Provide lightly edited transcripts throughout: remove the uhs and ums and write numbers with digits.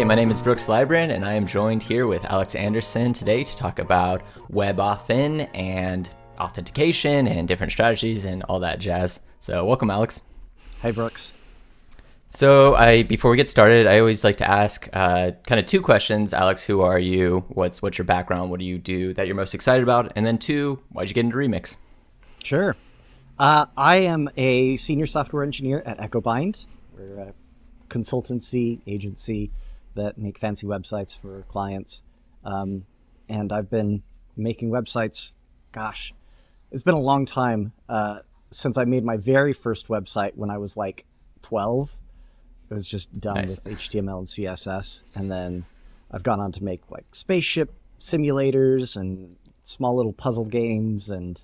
my name is Brooks Librand, and I am joined here with Alex Anderson today to talk about WebAuthn and authentication and different strategies and all that jazz. So welcome, Alex. Hi, Brooks. So before we get started, I always like to ask kind of two questions. Alex, who are you? What's your background? What do you do that you're most excited about? And then two, why'd you get into Remix? Sure. I am a senior software engineer at EchoBind. We're a consultancy agency that make fancy websites for clients. And I've been making websites, gosh, it's been a long time since I made my very first website when I was like 12. It was just done Nice. with HTML and CSS. And then I've gone on to make like spaceship simulators and small little puzzle games and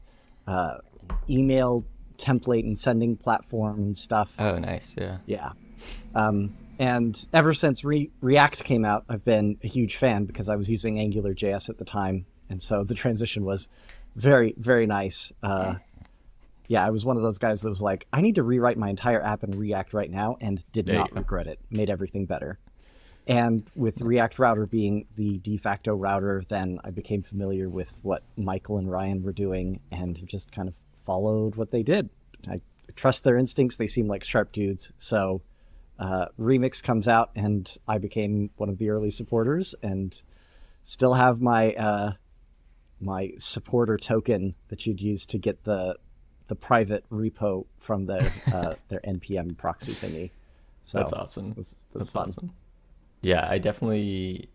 email template and sending platform and stuff. Oh, nice. Yeah. Yeah. And ever since React came out, I've been a huge fan because I was using AngularJS at the time. And so the transition was very, very nice. Yeah, I was one of those guys that was like, I need to rewrite my entire app in React right now, and did There you not go. regret it. Made everything better. And with React Router being the de facto router, then I became familiar with what Michael and Ryan were doing and just kind of followed what they did. I trust their instincts. They seem like sharp dudes. So Remix comes out, and I became one of the early supporters and still have my my supporter token that you'd use to get the private repo from their NPM proxy thingy. So That's awesome. That's That's fun. awesome. Yeah, I definitely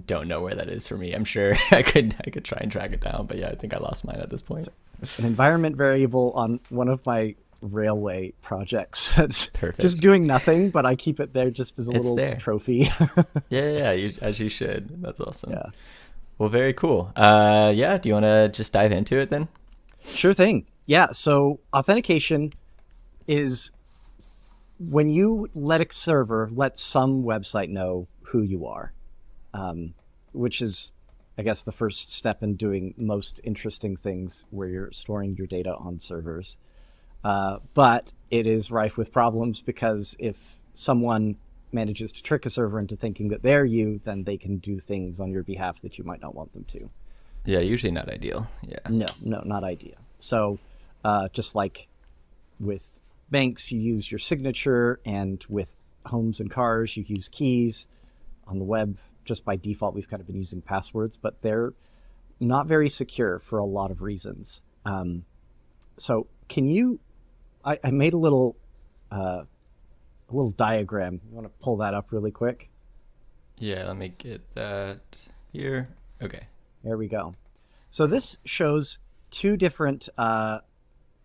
don't know where that is for me. I'm sure I could try and track it down, but yeah, I think I lost mine at this point. An environment variable on one of my railway projects. It's Perfect. just doing nothing, but I keep it there just as a It's little there. trophy. Yeah, as you should. That's awesome. Yeah. Well, very cool. Yeah, do you want to just dive into it then? Sure thing. Yeah, so authentication is when you let some website know who you are, which is, I guess, the first step in doing most interesting things where you're storing your data on servers. But it is rife with problems because if someone manages to trick a server into thinking that they're you, then they can do things on your behalf that you might not want them to. Yeah, usually not ideal. Yeah. No, not ideal. So just like with banks, you use your signature, and with homes and cars, you use keys. On the web, just by default, we've kind of been using passwords, but they're not very secure for a lot of reasons. So can you, I made a little diagram. You want to pull that up really quick? Yeah, let me get that here. Okay. There we go. So this shows two different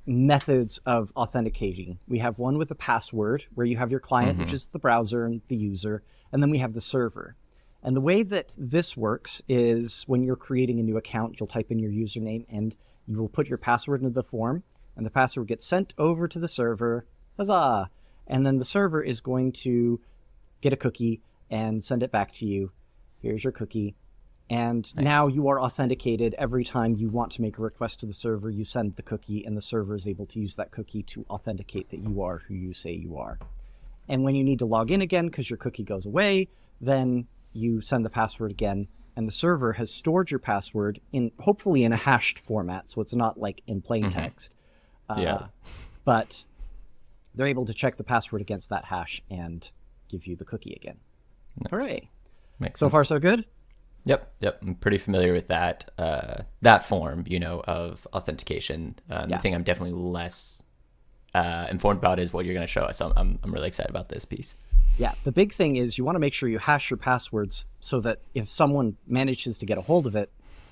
methods of authenticating. We have one with a password, where you have your client, which is the browser and the user, and then we have the server. And the way that this works is when you're creating a new account, you'll type in your username and you will put your password into the form, and the password gets sent over to the server. Huzzah! And then the server is going to get a cookie and send it back to you. Here's your cookie. And Nice. now you are authenticated. Every time you want to make a request to the server, you send the cookie, and the server is able to use that cookie to authenticate that you are who you say you are. And when you need to log in again because your cookie goes away, then you send the password again, and the server has stored your password hopefully in a hashed format, so it's not like in plain text. Yeah. But they're able to check the password against that hash and give you the cookie again. Nice. Hooray. Makes So sense. far, so good? Yep. I'm pretty familiar with that that form, of authentication. The Yeah. thing I'm definitely less informed about is what you're going to show us. So I'm really excited about this piece. Yeah, the big thing is you want to make sure you hash your passwords so that if someone manages to get a hold of it,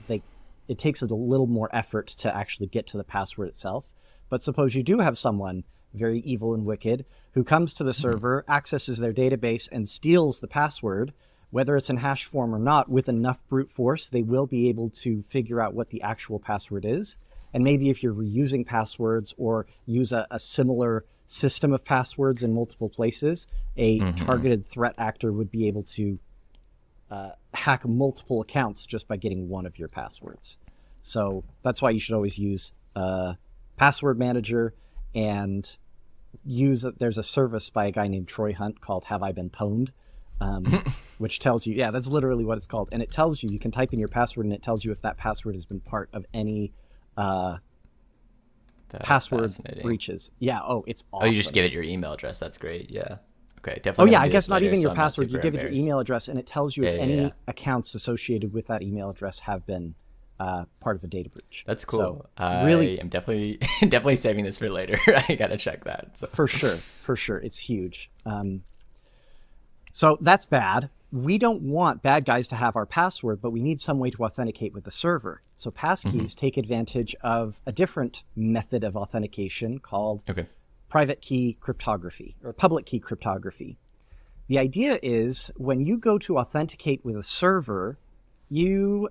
it takes it a little more effort to actually get to the password itself. But suppose you do have someone very evil and wicked who comes to the server, accesses their database, and steals the password. Whether it's in hash form or not, with enough brute force, they will be able to figure out what the actual password is. And maybe if you're reusing passwords or use a similar system of passwords in multiple places, a targeted threat actor would be able to hack multiple accounts just by getting one of your passwords. So that's why you should always use Password Manager and there's a service by a guy named Troy Hunt called Have I Been Pwned, which tells you, yeah, that's literally what it's called. And it tells you, you can type in your password and it tells you if that password has been part of any password breaches. Yeah. Oh, it's awesome. Oh, you just give it your email address. That's great. Yeah. Okay. Oh Definitely. yeah, gonna I do guess this not later, even so your I'm not password. You super give it your embarrassed. email address, and it tells you if Yeah, any yeah. accounts associated with that email address have been part of a data breach. That's cool. So, I really, am definitely definitely saving this for later. I gotta check that. So. for sure, it's huge. So that's bad. We don't want bad guys to have our password, but we need some way to authenticate with the server. So passkeys take advantage of a different method of authentication called Okay. private key cryptography or public key cryptography. The idea is when you go to authenticate with a server, you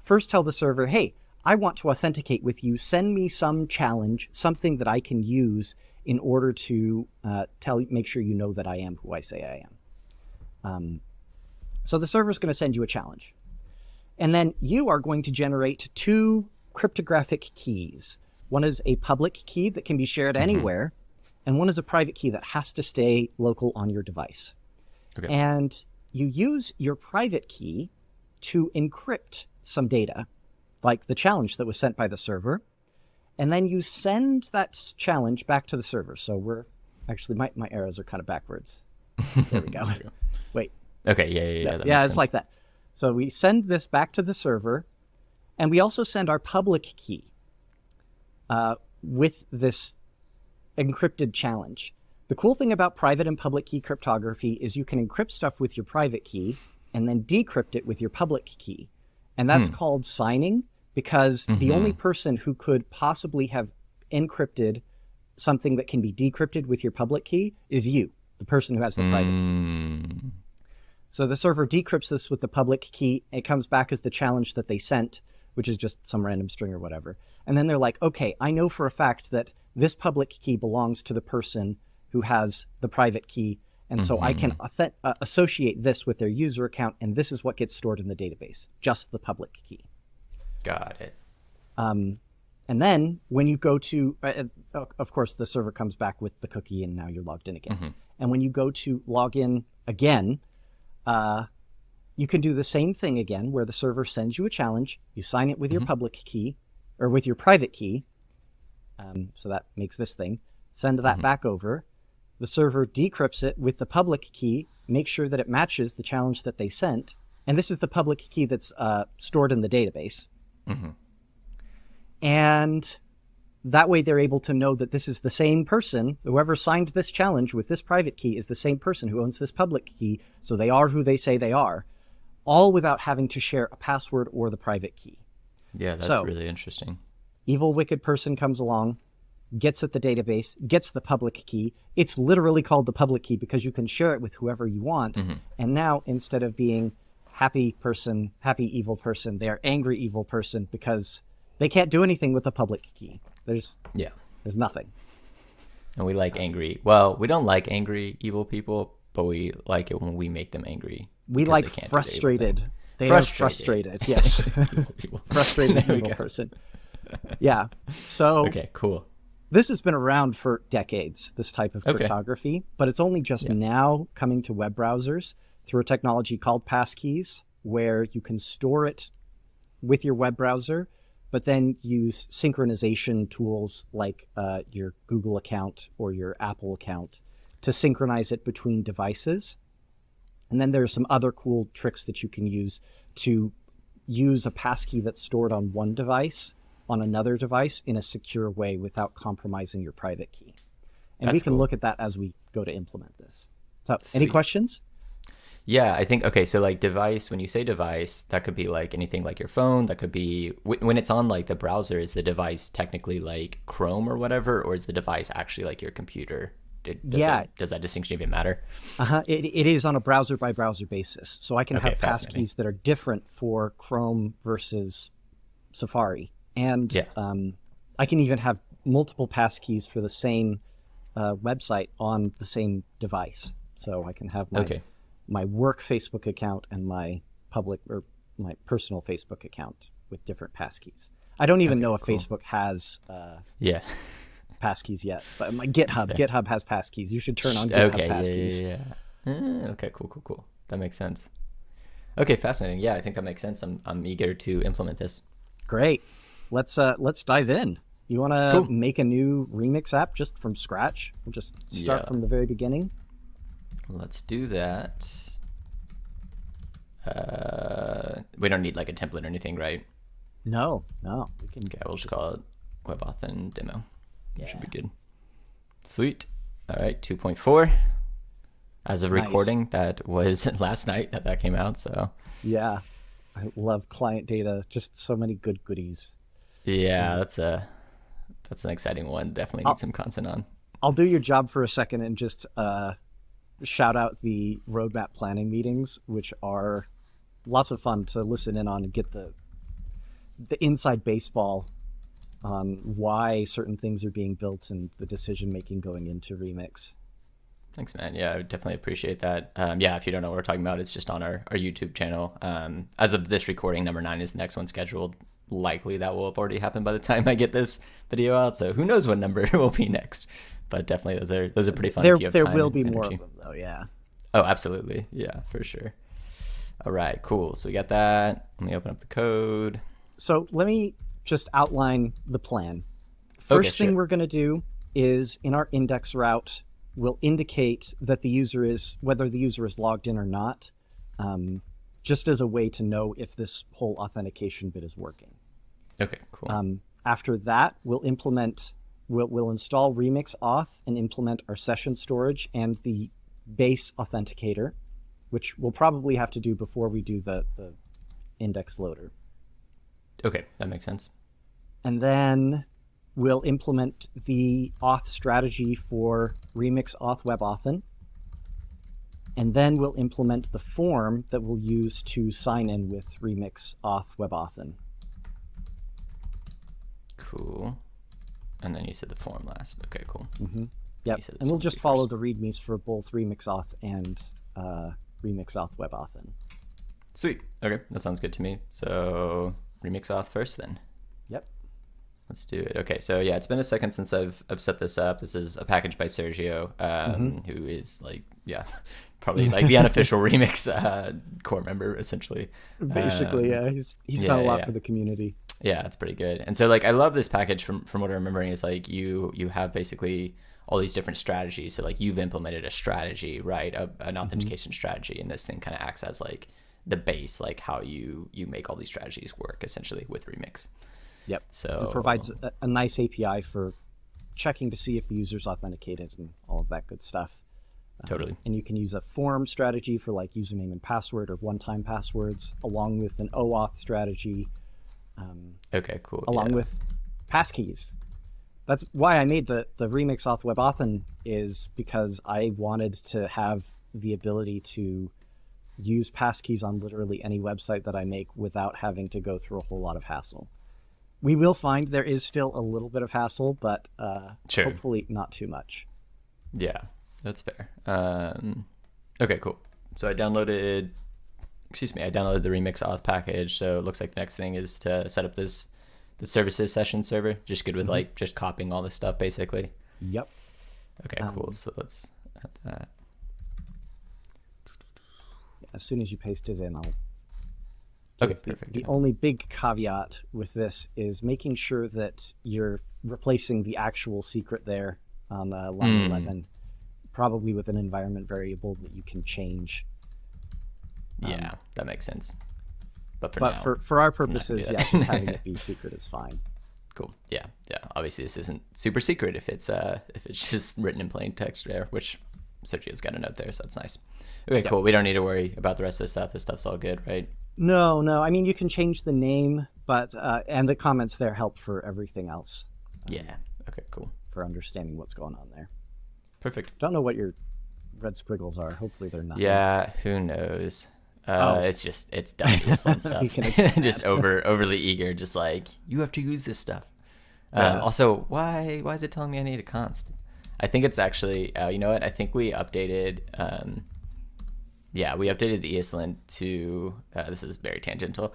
first tell the server, hey, I want to authenticate with you. Send me some challenge, something that I can use in order to make sure you know that I am who I say I am. So the server is going to send you a challenge. And then you are going to generate two cryptographic keys. One is a public key that can be shared anywhere, and one is a private key that has to stay local on your device. Okay. And you use your private key to encrypt some data, like the challenge that was sent by the server, and then you send that challenge back to the server. So we're actually, my arrows are kind of backwards. There we go. Wait. Okay. Yeah. That Yeah, makes it's sense. like that. So we send this back to the server, and we also send our public key with this encrypted challenge. The cool thing about private and public key cryptography is you can encrypt stuff with your private key and then decrypt it with your public key. And that's called signing, because the only person who could possibly have encrypted something that can be decrypted with your public key is you, the person who has the private key. So the server decrypts this with the public key. It comes back as the challenge that they sent, which is just some random string or whatever. And then they're like, okay, I know for a fact that this public key belongs to the person who has the private key. And so I can associate this with their user account, and this is what gets stored in the database, just the public key. Got it. And then when you go to, of course, the server comes back with the cookie, and now you're logged in again. And when you go to log in again, you can do the same thing again, where the server sends you a challenge, you sign it with your public key, or with your private key. So that makes this thing. Send that back over. The server decrypts it with the public key, make sure that it matches the challenge that they sent. And this is the public key that's stored in the database. And that way they're able to know that this is the same person. Whoever signed this challenge with this private key is the same person who owns this public key. So they are who they say they are, all without having to share a password or the private key. Yeah, that's So, really interesting. Evil, wicked person comes along, gets at the database, gets the public key. It's literally called the public key because you can share it with whoever you want. And now, instead of being happy person, happy evil person, they are angry evil person because they can't do anything with the public key. There's nothing. And we like angry. Well, we don't like angry evil people, but we like it when we make them angry. We because like they can't do the evil frustrated. thing. They are frustrated. Yes. People. Frustrated There we evil go. person. Yeah. So Okay, cool. this has been around for decades, this type of Okay. cryptography, but it's only just now coming to web browsers through a technology called passkeys, where you can store it with your web browser, but then use synchronization tools like your Google account or your Apple account to synchronize it between devices. And then there's some other cool tricks that you can use to use a passkey that's stored on one device on another device in a secure way without compromising your private key. And we That's can cool. look at that as we go to implement this. So any Sweet. questions? Yeah, I think, okay, so like device, when you say device, that could be like anything like your phone, that could be, when it's on like the browser, is the device technically like Chrome or whatever, or is the device actually like your computer? Does that distinction even matter? It is on a browser by browser basis. So I can Okay, have fascinating. passkeys that are different for Chrome versus Safari. And I can even have multiple passkeys for the same website on the same device. So I can have my work Facebook account and my public or my personal Facebook account with different passkeys. I don't even know if Facebook has Yeah. passkeys yet, but my GitHub has passkeys. You should turn on GitHub passkeys. Yeah. Okay, cool. that makes sense. Okay, fascinating. Yeah, I think that makes sense. I'm eager to implement this. Great. Let's dive in. You want to Cool. make a new Remix app just from scratch? We'll just start Yeah, from the very beginning. let's do that. We don't need like a template or anything, right? No, we can. Okay, we'll just call it WebAuthn demo. That should Yeah. be good. Sweet. All right, 2.4. As of Nice. recording, that was last night that came out. So Yeah, I love client data. Just so many good goodies. yeah, that's an exciting one. Definitely need I'll, some content on. I'll do your job for a second and just shout out the roadmap planning meetings, which are lots of fun to listen in on and get the inside baseball on why certain things are being built and the decision making going into Remix. Thanks, man. Yeah, I would definitely appreciate that. Yeah, if you don't know what we're talking about, it's just on our YouTube channel. As of this recording, number 9 is the next one scheduled. Likely that will have already happened by the time I get this video out. So who knows what number will be next? But definitely those are pretty fun. If you have There time will and be more energy. of them, though. Yeah. Oh, absolutely. Yeah, for sure. All right, cool. So we got that. Let me open up the code. So let me just outline the plan. Okay, First thing sure. we're going to do is in our index route, we'll indicate that whether the user is logged in or not, just as a way to know if this whole authentication bit is working. Okay, cool. After that, we'll install Remix Auth and implement our session storage and the base authenticator, which we'll probably have to do before we do the index loader. Okay, that makes sense. And then we'll implement the auth strategy for Remix Auth WebAuthn. And then we'll implement the form that we'll use to sign in with Remix Auth WebAuthn. Cool. And then you said the form last. Okay, cool. Mm-hmm. Yep. And we'll just follow the readmes for both Remix Auth and Remix Auth WebAuthn. Sweet. Okay, that sounds good to me. So Remix Auth first then. Yep. Let's do it. Okay, so yeah, it's been a second since I've set this up. This is a package by Sergio, who is like, yeah, probably like the unofficial Remix core member, essentially. Basically, yeah. He's done a lot for the community. Yeah, it's pretty good. And so like I love this package from what I'm remembering is like you have basically all these different strategies. So like you've implemented a strategy, right? An authentication strategy, and this thing kind of acts as like the base, like how you make all these strategies work essentially with Remix. Yep. So it provides a nice API for checking to see if the user's authenticated and all of that good stuff. Totally. And you can use a form strategy for like username and password or one-time passwords, along with an OAuth strategy. Okay, cool. Along with passkeys. That's why I made the Remix Auth WebAuthn, is because I wanted to have the ability to use passkeys on literally any website that I make without having to go through a whole lot of hassle. We will find there is still a little bit of hassle, but Sure. hopefully not too much. Yeah, that's fair. Okay, cool. So I downloaded the Remix Auth package. So it looks like the next thing is to set up the services session server. Just good with like just copying all this stuff basically. Yep. Okay, cool. So let's add that. As soon as you paste it in, I'll Okay, give perfect. The only big caveat with this is making sure that you're replacing the actual secret there on line 11, probably with an environment variable that you can change. Yeah, that makes sense. But for our purposes, yeah, just having it be secret is fine. Cool. Yeah. Obviously, this isn't super secret if it's just written in plain text there, which Sergio's got a note there, so that's nice. Okay, cool. We don't need to worry about the rest of this stuff. This stuff's all good, right? No. I mean, you can change the name, but and the comments there help for everything else. Yeah. Okay, cool. For understanding what's going on there. Perfect. Don't know what your red squiggles are. Hopefully they're not. Yeah, who knows? It's dumb and stuff. Just overly eager, just like, you have to use this stuff. Also, why is it telling me I need a const? I think it's actually, you know what? I think we updated, we updated the ESLint to, this is very tangential.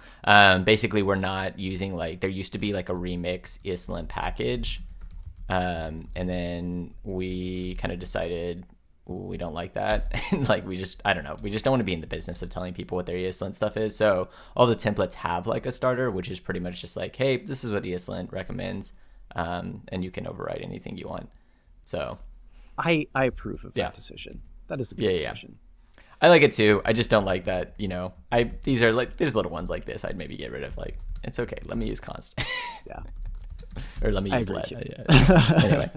Basically, we're not using like, there used to be like a remix ESLint package. And then we kind of decided, we don't like that. And like, I don't know, we just don't want to be in the business of telling people what their ESLint stuff is. So all the templates have like a starter, which is pretty much just like, hey, this is what ESLint recommends. And you can override anything you want. So I approve of yeah. that decision. That is a good decision. I like it too. I just don't like that, these are like, there's little ones like this I'd maybe get rid of. Like, it's okay, let me use const. Yeah. Or let me use let. Yeah. Anyway,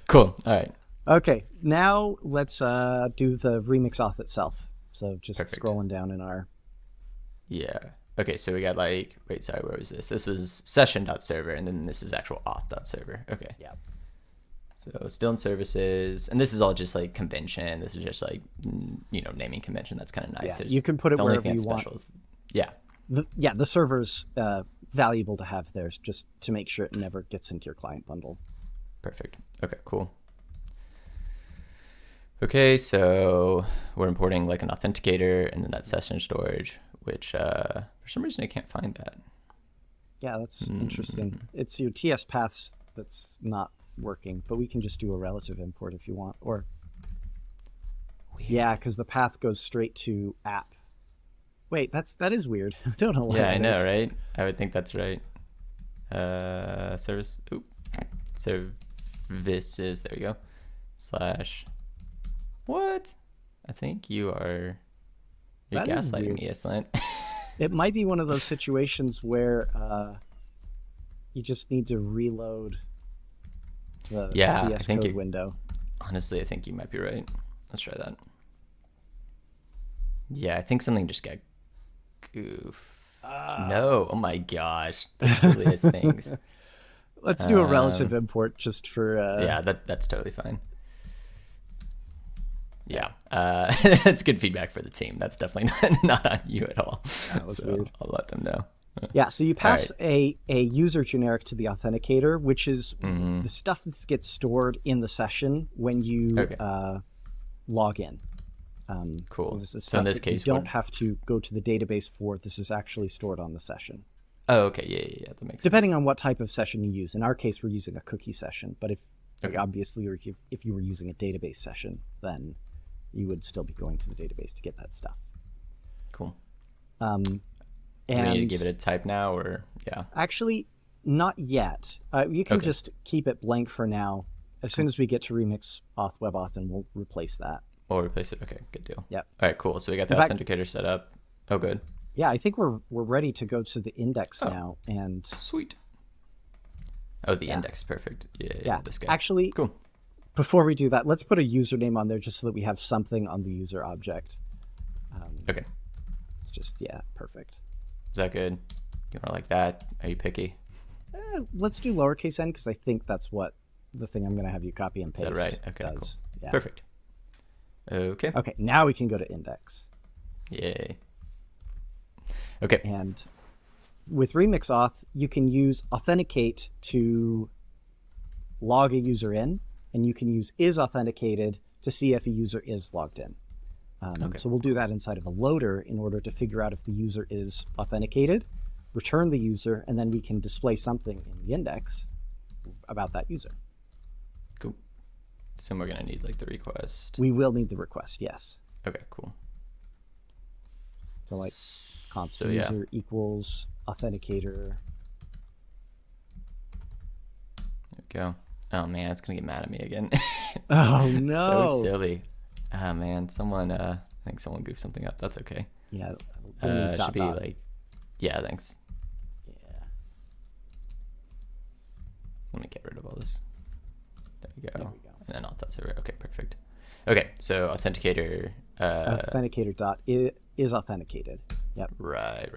cool. All right. Okay, now let's do the remix auth itself. So just Perfect. scrolling down in our... Yeah. Okay, so we got like, wait, sorry, where was this? This was session.server, and then this is actual auth.server. Okay. Yeah. So still in services, and this is all just like convention. This is just like, naming convention. That's kind of nice. Yeah, you can put it wherever you want. Yeah. The server's valuable to have there just to make sure it never gets into your client bundle. Perfect. Okay, cool. Okay, so we're importing like an authenticator and then that session storage, which for some reason I can't find that. Yeah, that's interesting. It's your TS paths that's not working, but we can just do a relative import if you want. Or weird. Yeah, because the path goes straight to app. Wait, that is weird. I don't know why. Yeah, I know, right? I would think that's right. Services. There we go. / What? I think you're gaslighting me, ESLint. It might be one of those situations where you just need to reload the VS Code window. Honestly, I think you might be right. Let's try that. Yeah, I think something just got no, oh my gosh, the silliest things. Let's do a relative import just for... yeah, that's totally fine. Yeah, that's good feedback for the team. That's definitely not on you at all. That was weird. I'll let them know. Yeah, so you pass a user generic to the authenticator, which is the stuff that gets stored in the session when you log in. Cool. So this is so in this that case, you don't have to go to the database for. This is actually stored on the session. Oh, okay. Yeah. That makes sense. Depending on what type of session you use. In our case, we're using a cookie session. But obviously, or if you were using a database session, then you would still be going to the database to get that stuff. Cool. And do we need to give it a type now, or yeah? Actually, not yet. You can just keep it blank for now. As soon as we get to remix auth WebAuthn, we'll replace that. We'll replace it. Okay, good deal. Yep. All right, cool. So we got the authenticator set up. Oh, good. Yeah, I think we're ready to go to the index now. And sweet. Oh, the index, perfect. Yeah. This guy. Actually, cool. Before we do that, let's put a username on there just so that we have something on the user object. Okay. It's just perfect. Is that good? You want like that? Are you picky? Let's do lowercase n because I think that's what the thing I'm going to have you copy and paste. Is that right? Okay, does. cool. Yeah. Perfect. Okay. Okay, now we can go to index. Yay. Okay. And with Remix Auth, you can use authenticate to log a user in, and you can use is authenticated to see if a user is logged in. So we'll do that inside of a loader in order to figure out if the user is authenticated, return the user, and then we can display something in the index about that user. Cool. So we're going to need like the request. We will need the request, yes. Okay, cool. So like const user equals authenticator. There we go. Oh man, it's going to get mad at me again. Oh no. So silly. Ah man, I think someone goofed something up. That's okay. Yeah. Should be like, yeah, thanks. Yeah. Let me get rid of all this. There we go. And then auth.server. Okay, perfect. Okay, so authenticator. Authenticator dot is authenticated. Yep. Right.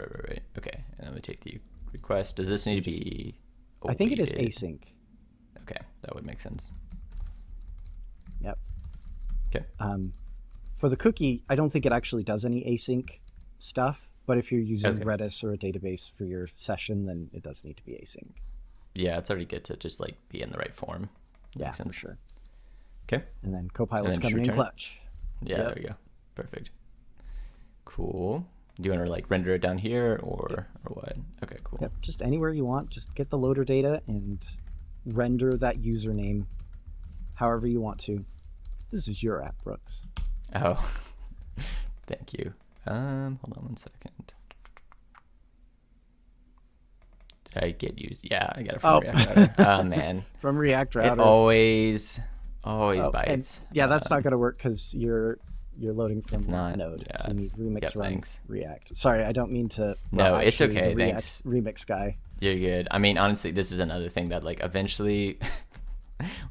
Okay, and then we take the request. Does this need to be? I think it is async. Okay, that would make sense. Yep. Okay. For the cookie, I don't think it actually does any async stuff, but if you're using Redis or a database for your session, then it does need to be async. Yeah, it's already good to just like be in the right form. Makes sense. For sure. Okay. And then Copilot's coming in clutch. Yeah, there we go. Perfect. Cool. Do you want to like render it down here or what? Okay, cool. Yep, just anywhere you want. Just get the loader data and render that username however you want to. This is your app, Brooks. Oh, thank you. Hold on 1 second. Did I get used? Yeah, I got it from React Router. Oh man, From React Router. it always bites. Yeah, that's not going to work because you're loading from It's not. Node. Yeah, so you need remix run thanks. React. Sorry, I don't mean to. No, it's actually, okay. the React Thanks. remix guy. You're good. I mean, honestly, this is another thing that like eventually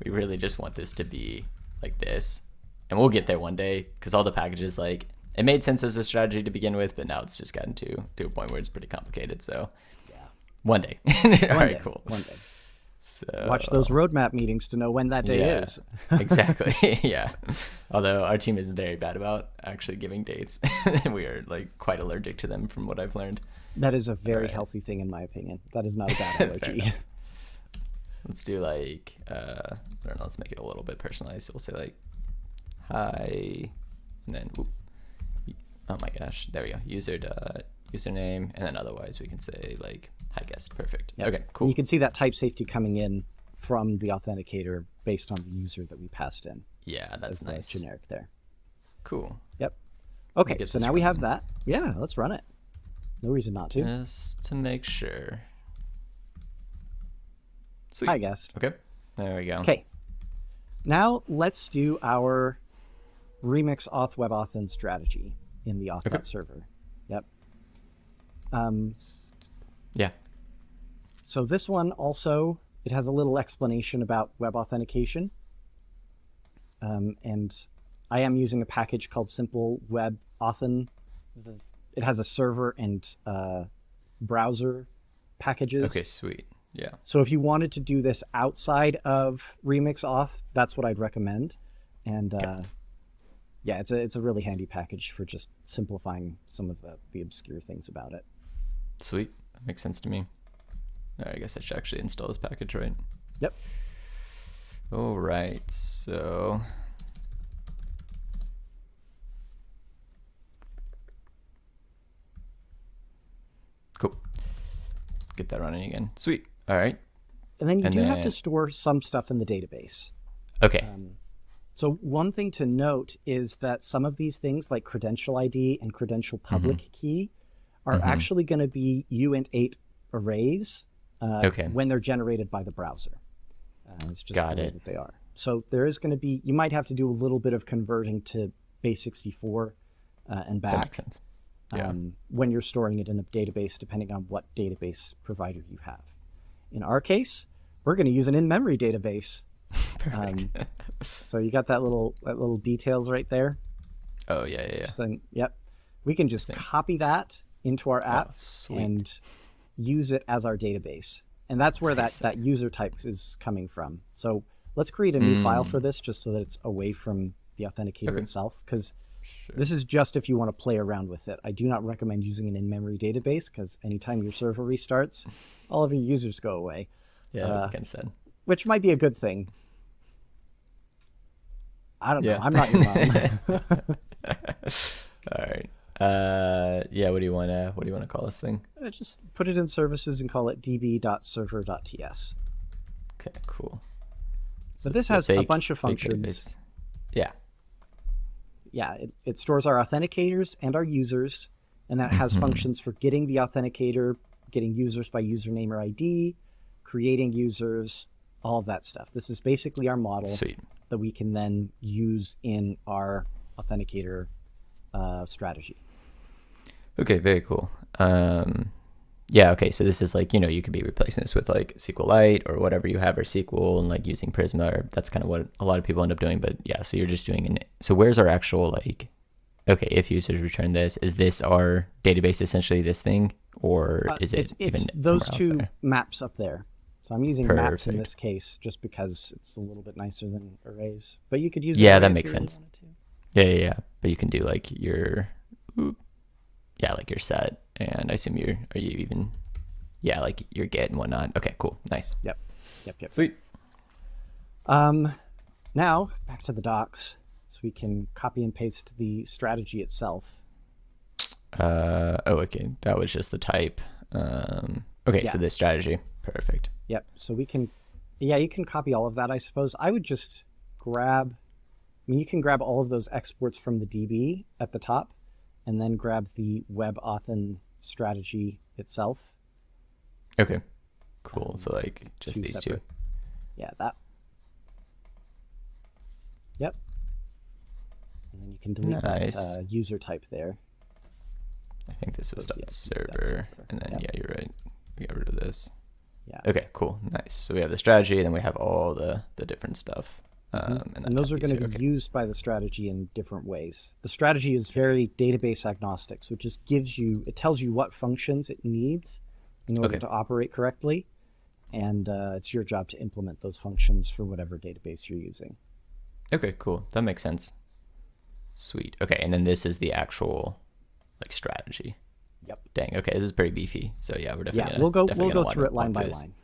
we really just want this to be like this, and we'll get there one day because all the packages like it made sense as a strategy to begin with, but now it's just gotten to a point where it's pretty complicated. So Yeah. one day. All right, cool. One day. So Watch those roadmap meetings to know when that day is. Exactly. Yeah. Although our team is very bad about actually giving dates. We are like quite allergic to them from what I've learned. That is a very healthy thing in my opinion. That is not a bad allergy. Let's do like I don't know, let's make it a little bit personalized. So we'll say like hi, and then oh my gosh, there we go. Username, and then otherwise we can say like hi guest. Perfect. Yep. Okay, cool. And you can see that type safety coming in from the authenticator based on the user that we passed in. Yeah, that's as nice. The generic there. Cool. Yep. Okay, so now we have that. Yeah, let's run it. No reason not to. Just to make sure. Sweet. Hi guest. Okay. There we go. Okay. Now let's do our remix auth WebAuthn strategy in the Auth server. Yep. Yeah. So this one also, it has a little explanation about web authentication. And I am using a package called Simple Web Authn. It has a server and browser packages. Okay, sweet. Yeah. So if you wanted to do this outside of Remix Auth, that's what I'd recommend. And yeah, it's a really handy package for just simplifying some of the obscure things about it. Sweet. That makes sense to me. All right, I guess I should actually install this package, right? Yep. All right, so cool. Get that running again. Sweet. All right. And then you do have to store some stuff in the database. Okay. So one thing to note is that some of these things like credential ID and credential public key are actually going to be uint8 arrays when they're generated by the browser. It's just the way that they are. So there is going to be, you might have to do a little bit of converting to base64 and back. That makes sense. Yeah. When you're storing it in a database, depending on what database provider you have. In our case, we're going to use an in-memory database. Perfect. So you got that little details right there. Oh yeah. Saying, yep. We can just copy that into our app and use it as our database. And that's where that user type is coming from. So let's create a new file for this just so that it's away from the authenticator itself, because this is just if you want to play around with it. I do not recommend using an in-memory database because anytime your server restarts, all of your users go away. Yeah, kind of sad. Which might be a good thing. I don't know. I'm not your mom. All right. Yeah. What do you want to call this thing? Just put it in services and call it db.server.ts. Okay. Cool. So this has a bunch of functions. Yeah. Yeah. It stores our authenticators and our users, and that has functions for getting the authenticator, getting users by username or ID, creating users, all of that stuff. This is basically our model. Sweet. That we can then use in our authenticator strategy. Okay, very cool. Yeah, okay, so this is like, you could be replacing this with like SQLite or whatever you have, or SQL, and like using Prisma, or that's kind of what a lot of people end up doing. But yeah, so you're just doing so where's our actual like, okay, if users return this, is this our database essentially this thing, or is it it's those two maps up there? So I'm using maps in this case just because it's a little bit nicer than arrays. But you could use that makes sense. Yeah. But you can do like your like your set, and I assume like your get and whatnot. Okay, cool, nice. Yep. Sweet. Now back to the docs, so we can copy and paste the strategy itself. Okay, that was just the type. So this strategy. Perfect. Yep. So we can, you can copy all of that, I suppose. I would just grab mean, you can grab all of those exports from the DB at the top, and then grab the WebAuthn strategy itself. Okay, cool. So like just these separate. two. Yeah, that. Yep. And then you can delete that user type there. I think this was Yeah, .server, and then yeah, you're right. We got rid of this. Yeah. Okay, cool, nice. So we have the strategy, and then we have all the different stuff. And those are going to be used by the strategy in different ways. The strategy is very database agnostic, so it just it tells you what functions it needs in order to operate correctly, and it's your job to implement those functions for whatever database you're using. Okay, cool. That makes sense. Sweet. Okay, and then this is the actual like strategy. Yep. Dang. Okay, this is pretty beefy. So yeah, we're definitely we'll go through it line by line.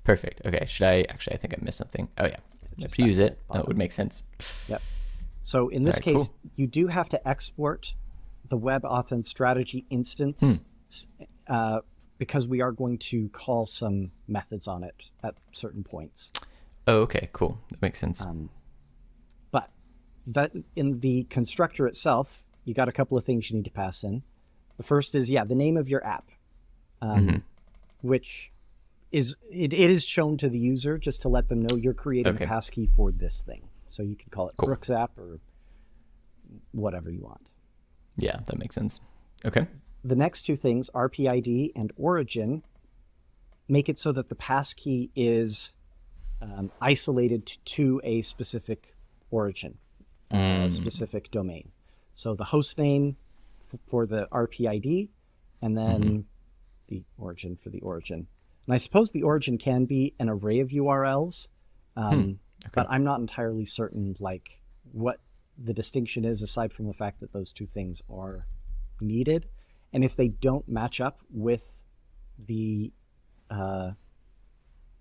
Perfect. Okay. Should I actually? I think I missed something. Oh yeah. Just to use it. That would make sense. Yep. So in this case, you do have to export the WebAuthn strategy instance because we are going to call some methods on it at certain points. Oh, okay. Cool. That makes sense. But that in the constructor itself, you got a couple of things you need to pass in. The first is, the name of your app, which it is shown to the user just to let them know you're creating a passkey for this thing. So you can call it Brooks app or whatever you want. Yeah, that makes sense. Okay. The next two things, RPID and origin, make it so that the passkey is isolated to a specific origin, a specific domain. So the host name for the RPID, and then the origin for the origin. And I suppose the origin can be an array of URLs, but I'm not entirely certain like what the distinction is aside from the fact that those two things are needed. And if they don't match up with the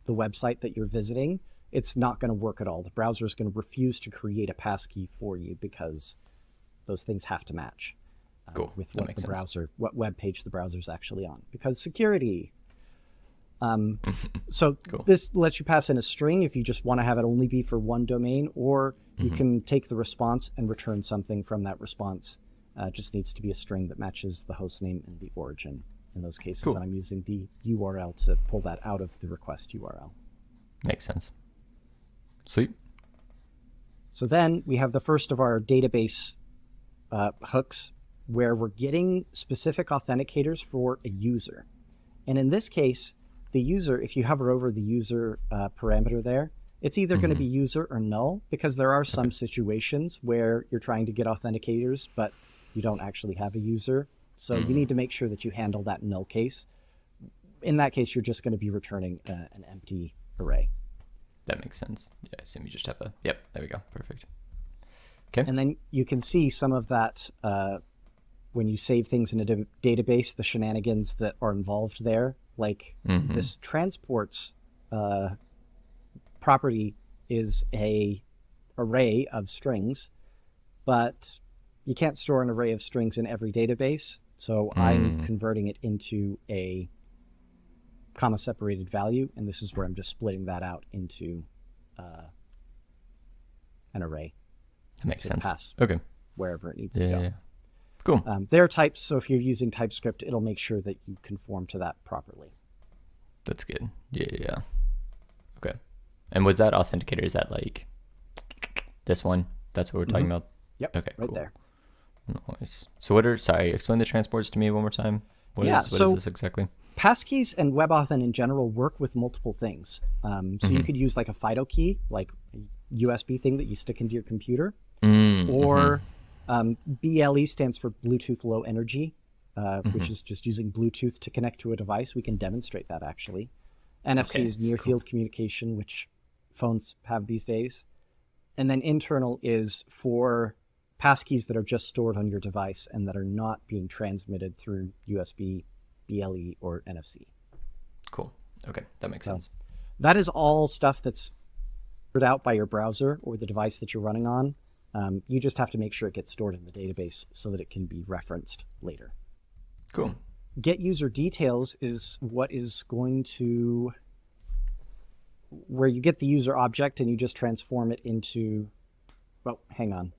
website that you're visiting, it's not going to work at all. The browser is going to refuse to create a passkey for you because those things have to match with what the browser, what web page the browser is actually on, because security. So this lets you pass in a string if you just want to have it only be for one domain, or you can take the response and return something from that response. It just needs to be a string that matches the host name and the origin. In those cases, and I'm using the URL to pull that out of the request URL. Makes sense. Sweet. So then we have the first of our database hooks where we're getting specific authenticators for a user. And in this case, the user, if you hover over the user parameter there, it's either going to be user or null, because there are some situations where you're trying to get authenticators, but you don't actually have a user. So you need to make sure that you handle that null case. In that case, you're just going to be returning an empty array. That makes sense. Yeah, I assume you just have there we go. Perfect. Okay. And then you can see some of that when you save things in a database, the shenanigans that are involved there. Like this transports property is a array of strings, but you can't store an array of strings in every database. So I'm converting it into a comma separated value, and this is where I'm just splitting that out into an array. That makes sense. Pass wherever it needs to go. Yeah. Cool. There are types, so if you're using TypeScript, it'll make sure that you conform to that properly. That's good. Yeah. Okay. And was that authenticator, is that like this one? That's what we're talking about? Yep. Okay, right cool. there. Nice. So explain the transports to me one more time. What is this exactly? Passkeys and WebAuthn in general work with multiple things. So you could use like a FIDO key, like a USB thing that you stick into your computer, or BLE stands for Bluetooth Low Energy, which is just using Bluetooth to connect to a device. We can demonstrate that actually. NFC is near field communication, which phones have these days. And then internal is for passkeys that are just stored on your device and that are not being transmitted through USB, BLE, or NFC. Cool. Okay, that makes sense. That is all stuff that's figured out by your browser or the device that you're running on. You just have to make sure it gets stored in the database so that it can be referenced later. Cool. Get user details is what is going to, where you get the user object and you just transform it into well, hang on.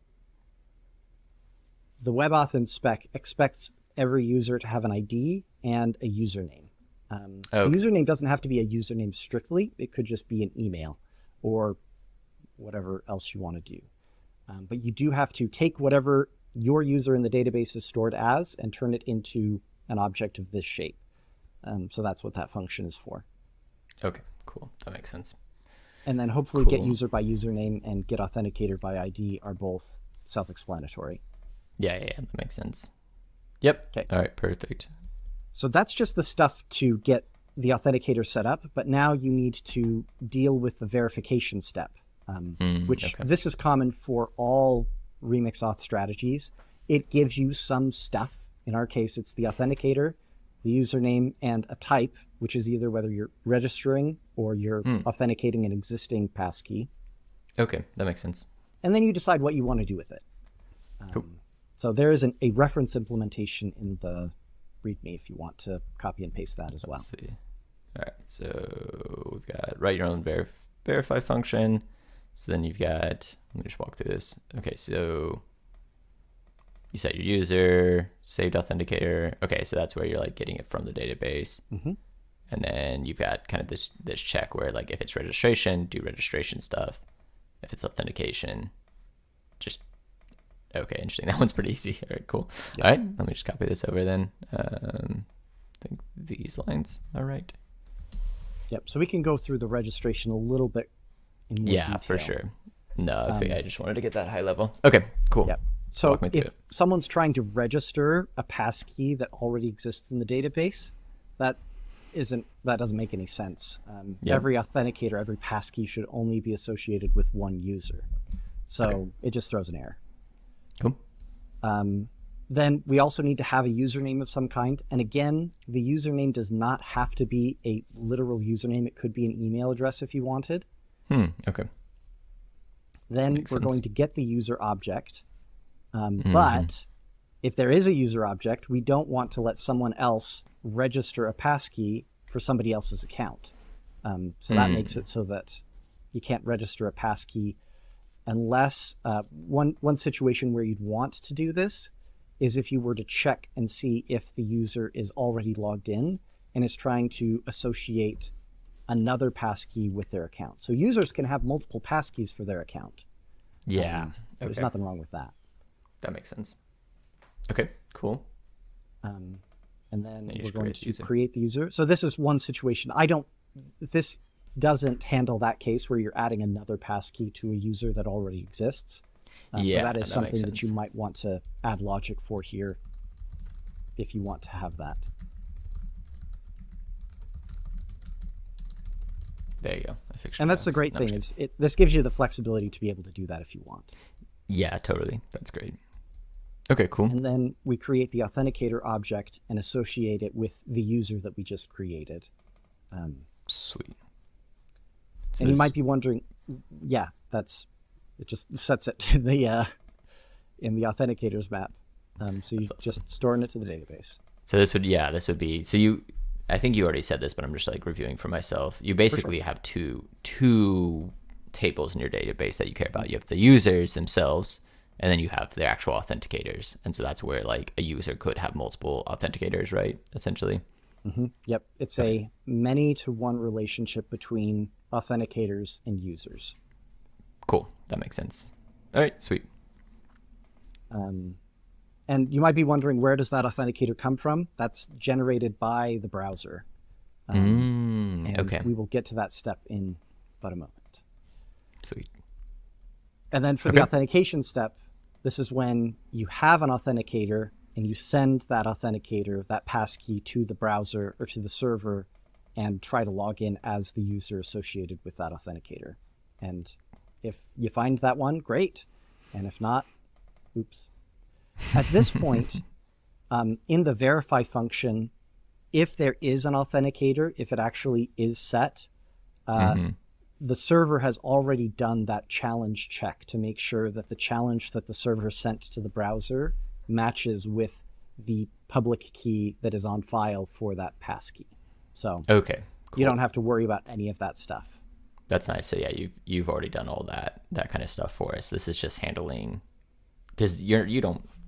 The WebAuthn spec expects every user to have an ID and a username. A Okay. username doesn't have to be a username strictly. It could just be an email or whatever else you want to do. But you do have to take whatever your user in the database is stored as and turn it into an object of this shape. So that's what that function is for. Okay, cool. That makes sense. And then hopefully Cool. get user by username and get authenticator by ID are both self-explanatory. Yeah, that makes sense. Yep. Okay. All right, perfect. So that's just the stuff to get the authenticator set up, but now you need to deal with the verification step, which okay. this is common for all Remix Auth strategies. It gives you some stuff. In our case, it's the authenticator, the username, and a type, which is either whether you're registering or you're authenticating an existing passkey. Okay, that makes sense. And then you decide what you want to do with it. Cool. So there is a reference implementation in the README if you want to copy and paste that as well. Let's see. All right, so we've got write your own verify function. So then you've got, let me just walk through this. Okay, so you set your user, saved authenticator. Okay, so that's where you're like getting it from the database. Mm-hmm. And then you've got kind of this check where like if it's registration, do registration stuff. If it's authentication, just okay, interesting. That one's pretty easy. All right, cool. Yeah. All right, let me just copy this over then. I think these lines are right. Yep. So we can go through the registration a little bit in more detail. For sure. No, I just wanted to get that high level. Okay, cool. Yep. So Walk me through if it. someone's trying to register a passkey that already exists in the database, that doesn't make any sense. Yep. Every authenticator, every passkey should only be associated with one user. So it just throws an error. Cool. Then we also need to have a username of some kind. And again, the username does not have to be a literal username. It could be an email address if you wanted. Okay. Then Makes we're sense. going to get the user object. But if there is a user object, we don't want to let someone else register a passkey for somebody else's account. So that makes it so that you can't register a passkey unless one situation where you'd want to do this is if you were to check and see if the user is already logged in and is trying to associate another passkey with their account. So users can have multiple passkeys for their account. Yeah. There's Okay. nothing wrong with that. That makes sense. Okay, cool. And then you we're just going create the to user. create the user. So this is one situation. This doesn't handle that case where you're adding another passkey to a user that already exists. But Yeah, that is that something makes that you sense. might want to add logic for here if you want to have that. There you go. I fixed And it that's the now. great That was thing good. is this gives you the flexibility to be able to do that if you want. Yeah, totally. That's great. Okay, cool. And then we create the authenticator object and associate it with the user that we just created. Sweet. So And you this- might be wondering, yeah, it just sets it to the in the authenticator's map. So you That's awesome. just storing it to the database. So this would be, so you, I think you already said this, but I'm just like reviewing for myself. You basically have two tables in your database that you care about. You have the users themselves, and then you have the actual authenticators. And so that's where like a user could have multiple authenticators, right? Essentially. Yep, it's a many-to-one relationship between authenticators and users. Cool. That makes sense. All right, sweet. And you might be wondering, where does that authenticator come from? That's generated by the browser. And Okay. we will get to that step in but a moment. Sweet. And then for Okay. the authentication step, this is when you have an authenticator and you send that authenticator, that passkey, to the browser or to the server and try to log in as the user associated with that authenticator. And if you find that one, great. And if not, oops. At this point, in the verify function, if there is an authenticator, if it actually is set, the server has already done that challenge check to make sure that the challenge that the server sent to the browser matches with the public key that is on file for that passkey. So Okay. Cool. you don't have to worry about any of that stuff. That's nice. So yeah, you've already done all that kind of stuff for us. This is just handling, because you're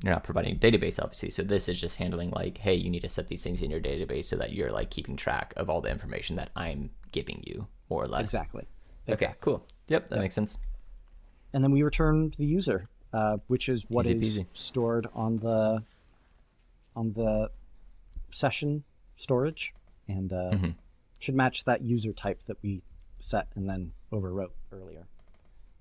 not providing a database obviously. So this is just handling like, hey, you need to set these things in your database so that you're like keeping track of all the information that I'm giving you, more or less. Exactly. Okay, cool. Yep, that makes sense. And then we return the user, which is what is stored on the session storage, and should match that user type that we set and then overwrote earlier.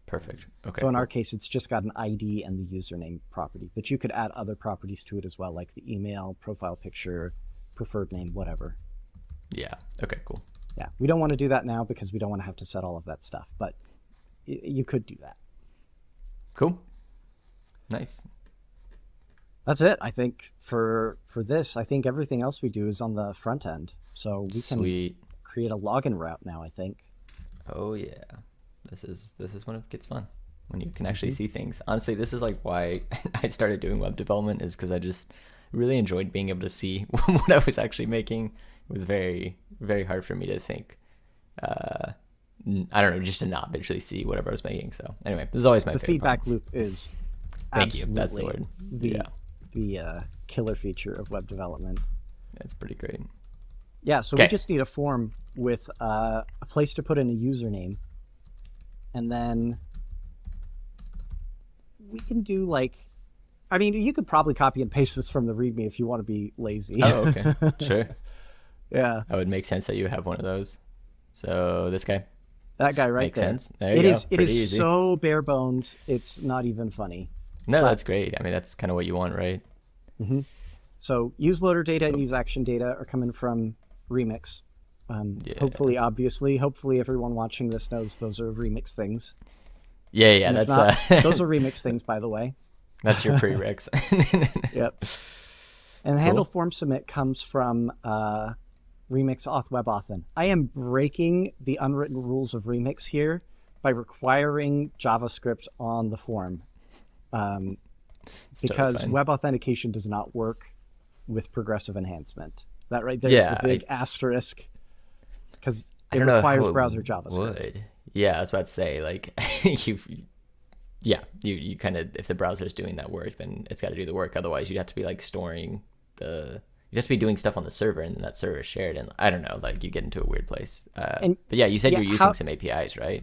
Perfect. Okay. So in our case, it's just got an ID and the username property, but you could add other properties to it as well, like the email, profile picture, preferred name, whatever. Yeah. Okay, cool. Yeah. We don't want to do that now because we don't want to have to set all of that stuff, but you could do that. Cool. Nice. That's it. I think for this, I think everything else we do is on the front end. So we can create a login route now, I think. Oh yeah. This is when it gets fun, when you can actually see things. Honestly, this is like why I started doing web development, is because I just really enjoyed being able to see what I was actually making. It was very, very hard for me to think. I don't know, just to not visually see whatever I was making. So anyway, this is always my favorite feedback part. Loop is Thank you. That's the word. The killer feature of web development. That's pretty great. Yeah, so we just need a form with a place to put in a username. And then we can do you could probably copy and paste this from the README if you want to be lazy. Oh, okay. Sure. Yeah. That would make sense that you have one of those. So this guy. That guy right Makes there. Sense. There you go. It is easy. So bare bones, it's not even funny. No, that's great. I mean, that's kind of what you want, right? Mm-hmm. So use loader data and use action data are coming from Remix. Hopefully, hopefully everyone watching this knows those are Remix things. Yeah, that's those are Remix things, by the way. That's your prereqs. Yep. And the handle form submit comes from Remix Auth WebAuthn. I am breaking the unwritten rules of Remix here by requiring JavaScript on the form, because totally web authentication does not work with progressive enhancement. That right there is the big asterisk, because it requires browser JavaScript. Would. Yeah, I was about to say, like, you kind of, if the browser is doing that work, then it's got to do the work. Otherwise, you'd have to be like storing you'd have to be doing stuff on the server, and then that server is shared, and I don't know, like you get into a weird place. But yeah, you said you're using some APIs, right?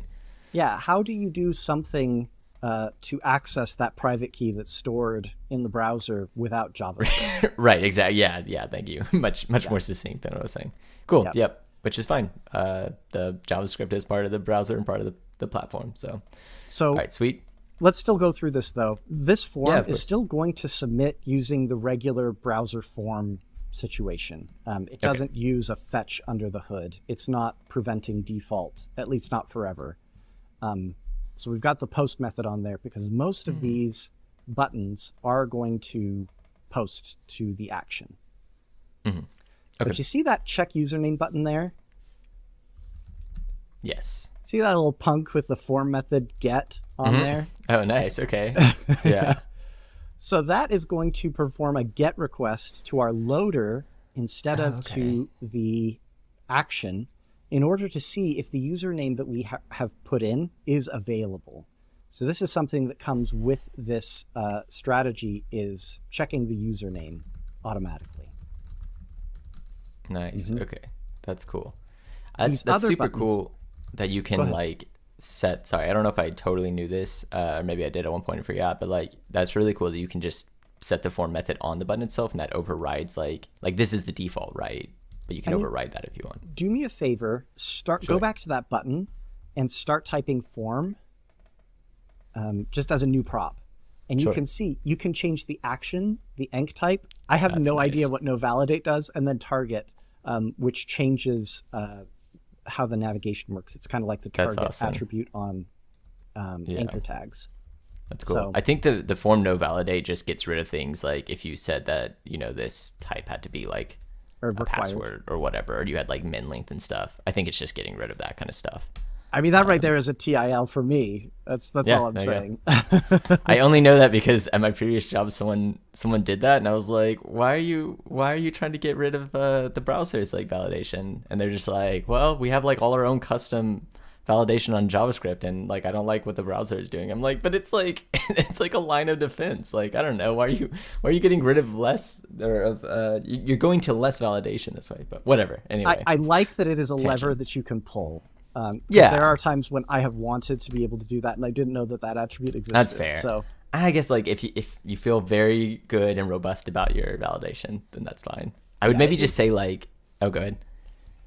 Yeah. How do you do something to access that private key that's stored in the browser without JavaScript? Right. Exactly. Yeah. Thank you. Much more succinct than what I was saying. Cool. Yep. Which is fine. The JavaScript is part of the browser and part of the platform. So all right, sweet. Let's still go through this though. This form is still going to submit using the regular browser form situation. It doesn't use a fetch under the hood. It's not preventing default, at least not forever. So we've got the post method on there because most of these buttons are going to post to the action. Mm-hmm. But you see that check username button there? Yes. See that little punk with the form method get on there? Oh, nice. Okay. Yeah. So that is going to perform a get request to our loader instead of to the action, in order to see if the username that we have put in is available. So this is something that comes with this strategy, is checking the username automatically. Nice. Okay. That's cool. That's super cool that you can like set, sorry, I don't know if I totally knew this, or maybe I did at one point and forgot, but like that's really cool that you can just set the form method on the button itself, and that overrides like this is the default, right? But you can override that if you want. Do me a favor, go back to that button and start typing form just as a new prop. And you can see, you can change the action, the enc type. I have no idea what no validate does, and then target, which changes how the navigation works. It's kind of like the target attribute on anchor tags. That's cool. So, I think the form no validate just gets rid of things like if you said that, this type had to be like a password or whatever, or you had like min length and stuff. I think it's just getting rid of that kind of stuff. I mean, that right there is a TIL for me. That's all I'm saying. I only know that because at my previous job, someone did that, and I was like, why are you trying to get rid of the browser's like validation? And they're just like, well, we have like all our own custom validation on JavaScript, and like I don't like what the browser is doing. I'm like, but it's like it's like a line of defense. Like I don't know, why are you getting rid of less or of you're going to less validation this way, but whatever. Anyway, I like that it is a Tangent. lever that you can pull. Yeah. There are times when I have wanted to be able to do that, and I didn't know that that attribute existed. That's fair. So I guess like if you feel very good and robust about your validation, then that's fine. I would maybe just say like, oh, go ahead.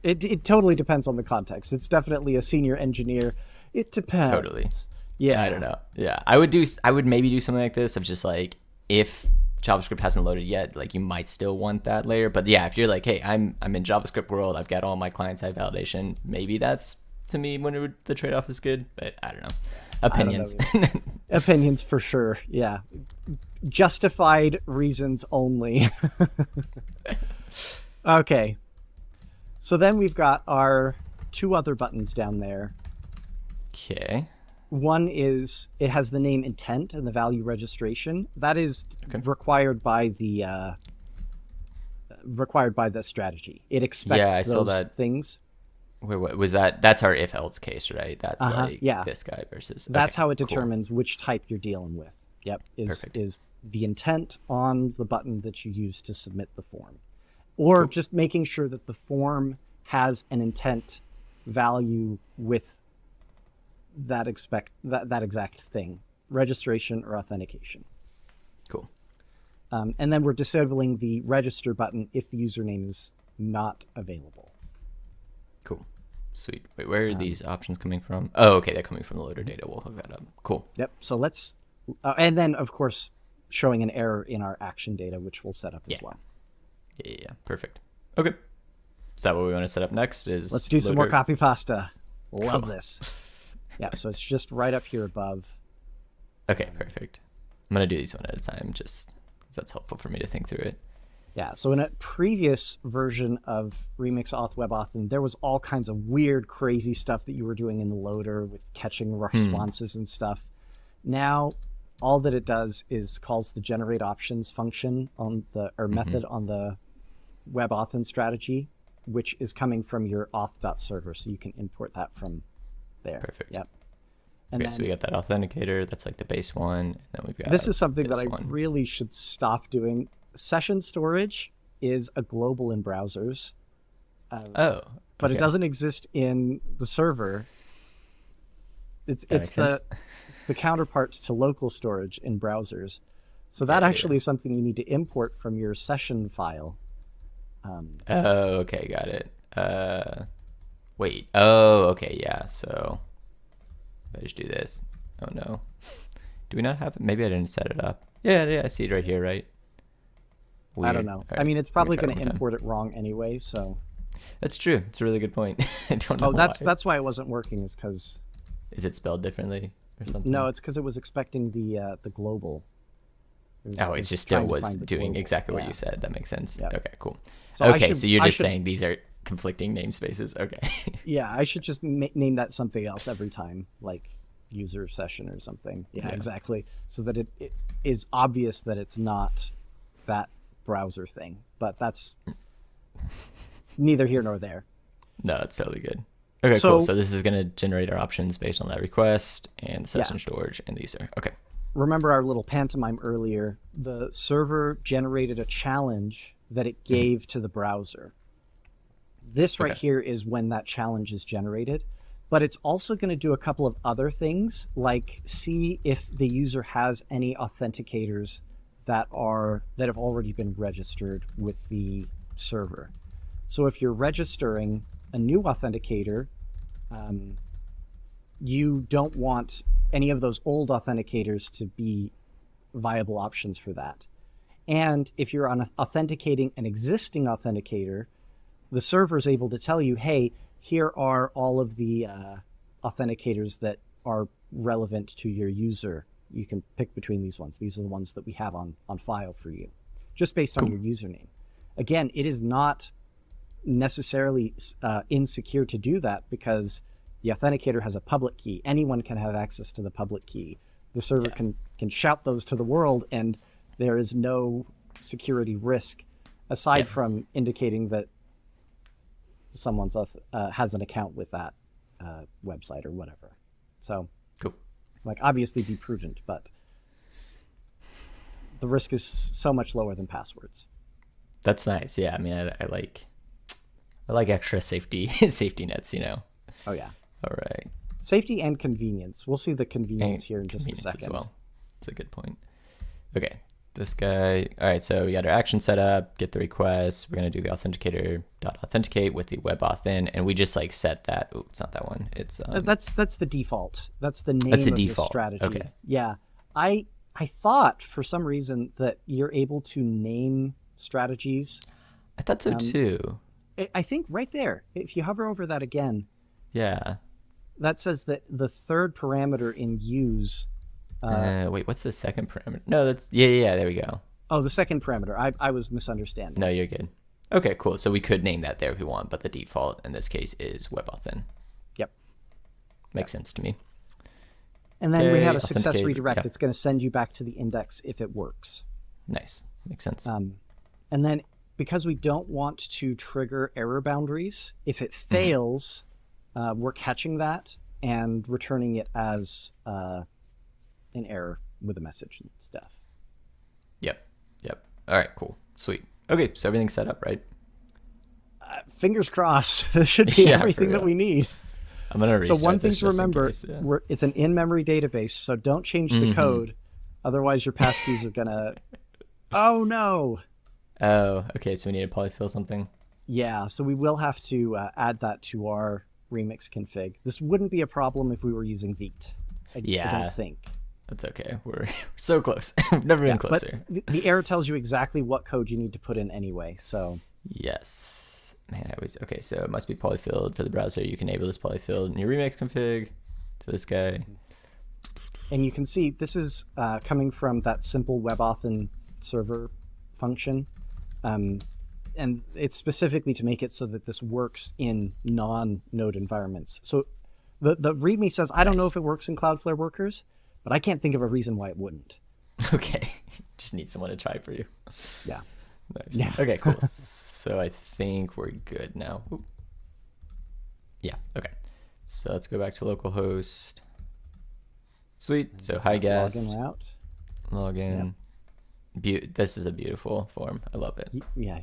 it totally depends on the context. It's definitely a senior engineer. It depends. Totally. Yeah. I don't know. Yeah, I would maybe do something like this of just like if JavaScript hasn't loaded yet, like you might still want that layer. But yeah, if you're like, hey, I'm in JavaScript world, I've got all my client side validation, maybe that's to me when the trade-off is good. But I don't know. Opinions. Opinions for sure. Yeah. Justified reasons only. Okay. So then we've got our two other buttons down there. Okay. One is it has the name intent and the value registration. That is required by the strategy. It expects those things. Wait, what was that? That's our if else case, right? That's like this guy versus. That's how it determines which type you're dealing with. Yep, is the intent on the button that you use to submit the form, or just making sure that the form has an intent value with that exact thing, registration or authentication. Cool. And then we're disabling the register button if the username is not available. Cool. Sweet. Wait, where are these options coming from? Oh, okay, they're coming from the loader data. We'll hook that up. Cool. Yep. So let's, and then of course showing an error in our action data, which we'll set up as well. Yeah. Perfect. Okay. Is that what we want to set up next? Let's do some more copy pasta. Love this. Yeah. So it's just right up here above. Okay. Perfect. I'm gonna do these one at a time, just because that's helpful for me to think through it. Yeah, so in a previous version of Remix Auth WebAuthn, there was all kinds of weird, crazy stuff that you were doing in the loader with catching responses and stuff. Now, all that it does is calls the generate options function on the method on the WebAuthn strategy, which is coming from your auth.server, so you can import that from there. Perfect. Yep. And then, so we got that authenticator. That's like the base one. And then we've got this is something that I really should stop doing. Session storage is a global in browsers. But it doesn't exist in the server. It's the counterpart to local storage in browsers. So that actually is something you need to import from your session file. Okay, got it. Wait. Oh, okay, yeah. So I just do this. Oh no. Do we not have it? Maybe I didn't set it up. Yeah, I see it right here, right? Weird. I don't know. Right. I mean, it's probably going to import it wrong anyway, so. That's true. It's a really good point. I don't know. That's why it wasn't working. Is because. Is it spelled differently or something? No, it's because it was expecting the global. It just still was doing exactly what you said. That makes sense. Yep. Okay, cool. So so you're just saying these are conflicting namespaces. Okay. Yeah, I should just name that something else every time, like user session or something. Yeah, exactly. So that it is obvious that it's not that browser thing, but that's neither here nor there. No, it's totally good. Okay, cool. So this is going to generate our options based on that request and the session storage and the user. Okay. Remember our little pantomime earlier? The server generated a challenge that it gave to the browser. This right here is when that challenge is generated, but it's also going to do a couple of other things, like see if the user has any authenticators that have already been registered with the server. So if you're registering a new authenticator, you don't want any of those old authenticators to be viable options for that. And if you're authenticating an existing authenticator, the server is able to tell you, hey, here are all of the authenticators that are relevant to your user. You can pick between these ones. These are the ones that we have on file for you, just based on your username. Again, it is not necessarily insecure to do that because the authenticator has a public key. Anyone can have access to the public key. The server can shout those to the world, and there is no security risk aside from indicating that someone has an account with that website or whatever. So, Cool. like, obviously be prudent, but the risk is so much lower than passwords. That's nice. Yeah, I mean, I like extra safety safety nets, you know. Oh yeah, All right. safety and convenience. We'll see the convenience And here in just a convenience second. as well. That's a good point. Okay, this guy. All right, so we got our action set up, get the request. We're gonna do the authenticator.authenticate with the WebAuthn, and we just like set that. Oh, it's not that one. It's That's the default. That's the name That's the of the default. strategy. Okay. Yeah, I thought for some reason that you're able to name strategies. I thought so too. I think right there, if you hover over that again, Yeah. that says that the third parameter in use. Wait, what's the second parameter? No, that's yeah. There we go. Oh, the second parameter. I was misunderstanding. No, you're good. Okay, cool. So we could name that there if we want, but the default in this case is WebAuthn. Yep. Makes sense to me. And then we Okay, have a success authenticate, redirect. yeah. It's going to send you back to the index if it works. Nice. Makes sense. And then because we don't want to trigger error boundaries, if it fails, we're catching that and returning it as an error with a message and stuff. Yep. All right, cool. Sweet. Okay, so everything's set up, right? Fingers crossed. This should be Yeah, for everything that real. we need. I'm going to So restart one thing this to just in remember, case, yeah. it's an in-memory database, so don't change the code. Otherwise, your passkeys are going to... Oh, no. Oh, okay, so we need to polyfill something. Yeah, so we will have to add that to our remix config. This wouldn't be a problem if we were using Vite. I don't think. That's okay. We're so close. We've never been But closer. the error tells you exactly what code you need to put in anyway. So Yes. Man, I always... Okay, so it must be polyfilled for the browser. You can enable this polyfilled in your remix config to this guy. and you can see this is coming from that simple WebAuthn server function. And it's specifically to make it so that this works in non-node environments. So the README says, I don't know if it works in Cloudflare workers, but I can't think of a reason why it wouldn't. Okay. Just need someone to try for you. Yeah. Nice. Yeah. Okay, cool. So I think we're good now. Oop. Yeah, okay. So let's go back to localhost. Sweet. So hi guest. Login route. Login. This is a beautiful form. I love it. Yeah,